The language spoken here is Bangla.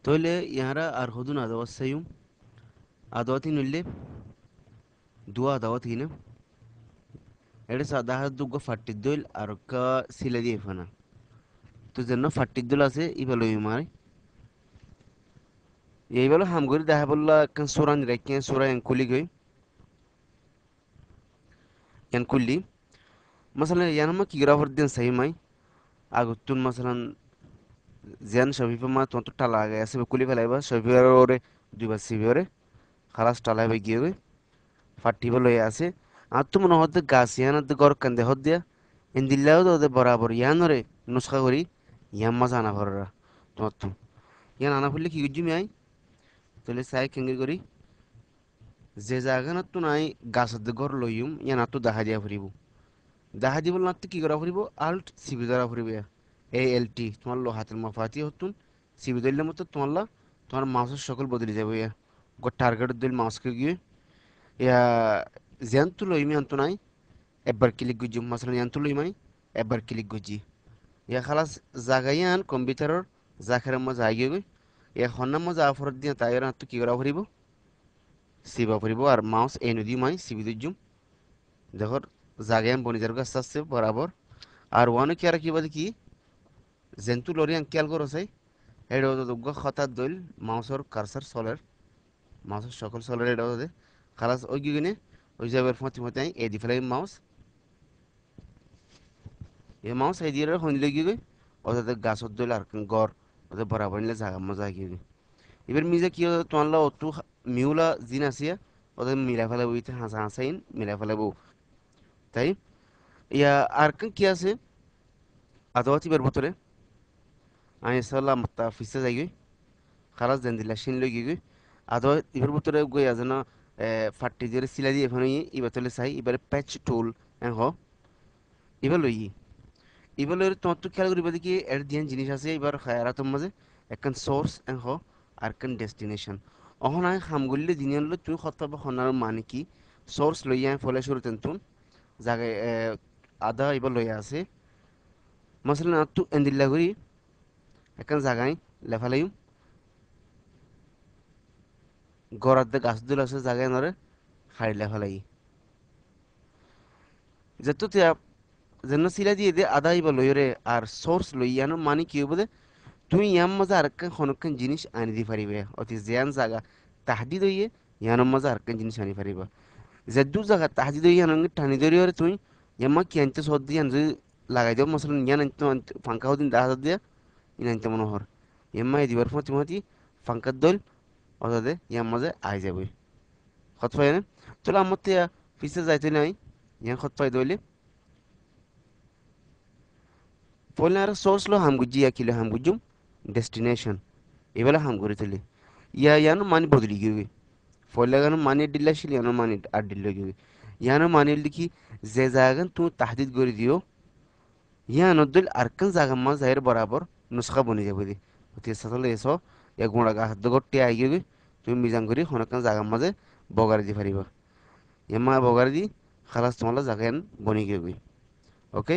তইলে ইয়ারা আর হদুন আদাওয়াত সাইয়ুম আদাওয়াতি নইলে দুয়া আদাওয়াত হিনে এটা সাদা হাত দুগো ফাট্টি দইল আর কা সিলে দিয়ে ফানা তো যেন ফাট্টি দইল আছে ইবালো ইমারে এইবালো হামগরি দেখা বললা একখান সুরান রেখে সুরা এনকুলি গই এনকুলি মাসাlan ইয়ানামা কি গ্রাফার দিন সাই মাই আগুতুন মাসাlan জিয়ান শফিফা মা তোমার তো টালা আগে আছে কুলি ফেলাইবা শফিফার ওরে দুইবার সিবি ওরে খালাস টালাইবা গিয়ে গই ফাটি বলে আছে আর তো মনে হতে গাছ ইয়ান তো গর কান্দে হদ দিয়া ইন দিল্লাও তো ওদের বরাবর ইয়ান ওরে নুসখা করি ইয়ান মাছ আনা ভররা তোমার তো ইয়ান আনা ফুললে কি গুজি আই তাহলে সাই কেঙ্গে করি যে জায়গা না তো নাই গাছের ঘর লইম ইয়ান তো দেখা দিয়া ফুরিব দেখা দিব না তো কি করা ফুরিব আল্ট সিবি ধরা ফুরিব এ এল টি তোমার লো হাতের মাফাতি হতুন সিবি ধরলে মতো তোমার মাউসের সকল বদলে যাবে ইয়া গো টার্গেট দিল মাউসকে গিয়ে ইয়া জিয়ান লইমি আনতো নাই একবার ক্লিক গুজি মাসাlan ইয়ান লইমাই একবার ক্লিক গুজি ইয়া খালাস জাগাইয়ান কম্পিউটারর জাখারের মজা আগে গই ইয়া হন্না মজা আফরত দিয়া তাইরা তো কি করা ফুরিব সিবা ফুরিব আর মাউস এই নদী মাই সিবি দুজুম দেখো জাগাইয়ান বনিজার কাছে আসছে বরাবর আর ওয়ানে কি আর কি বাদে কি জেন্টু লরিয়ান খেয়াল করো চাই এটা দুগ্গ হঠাৎ দইল মাউসর কারসার সলের মাউসের সকল সলের এটা দে খালাস ওই গিয়ে ওই যাবে ফতি ফতি আই এদি ফেলাই মাউস এ মাউস এই দিয়ে হইলে গিয়ে ওদের গাছত দইল আর গড় ওদের বরাবর নিলে জাগা মজা গিয়ে এবার মিজে কি তোমার লা অতু মিউলা জিন আসিয়া ওদের মিলা ফেলাবো ইতে হাসা হাসাইন মিলা ফেলাবো তাই ইয়া আর কি আছে আদাওয়াত এবার ভিতরে আমি সাল্লাম তা ফিসে যাই গই খালাস দেন দিলা শিন লই গই আদাওয়াত এবার ভিতরে গই আজনা ফাট্টি দিয়ে সিলা দিয়ে এখানে ইবার তলে চাই এবারে প্যাচ টুল হ এবার লই এবার লই তোমার তো খেয়াল করিবা দেখি এর দিয়ান জিনিস আছে এবার খায়ারাতম মাঝে একখান সোর্স হ আর একখান ডেস্টিনেশন অহন আয় হামগুলিলে দিনিয়ান লো তুই খত পাবা হনার মানে কি সোর্স লইয়া ফলে শুরু তেন্তুন জায়গায় আদা এবার লইয়া আছে মাসাlan আত্তু এন্দিল্লা করি একখান জায়গায় লেফালাইম গড়াতে গাছ দুল আছে জায়গায় নরে হাড়ি লেফালাই যেহেতু যেন সিলা দিয়ে দে আদা এবার লইরে আর সোর্স লইয়ানো মানে কি হবে তুমি ইয়াম মজা আরেকখান হনখান জিনিস আনি দি পারিবে অতি জিয়ান জায়গা তাহাদিদ হইয়ে ইয়ানোর মজা আরেকখান জিনিস আনি পারিবা যেদু জায়গা তাহাদিদ হইয়ে ইয়ানো টানি ধরি হরে তুমি ইয়াম্মা কি আনতে সদ দিয়ে আনতে লাগাই দেব মাসাlan ইয়ান আনতে ফাঙ্কা হদিন দেখা দিয়া ইন আনতে মনে হর ইয়াম্মা এই দিবার ফতি মতি ফাঙ্কার দল অতদে ইয়াম মাঝে আই যাবে খত পাই না তোলা আমার পিছে যাইতে নাই ইয়ান খত পাই দইলে পয়লা আর সোর্স লো হাম গুজি কিলো হাম গুজুম ডেস্টিনেশন এবেলা হাম করে তুলি ইয়ানো মানি বদলি গিয়ে পয়লা গানো মানি ডিল্লা ছিল ইয়ানো মানি আর ডিল্লা গিয়ে ইয়ানো মানি লিখি যে জায়গা তুমি তাহদিদ করে দিও ইয়ানো দিল আরকান জায়গা মা জাহের বরাবর নুসখা বনি যাবে দি অতি সাথলে এসো এক গুণা গা হাত গট্টি আই গিয়ে তুমি মিজান করি হনকান জায়গা মাঝে বগারি দি পারিবা এমা বগারি দি খালাস তোমালা জায়গা বনি গিয়ে ওকে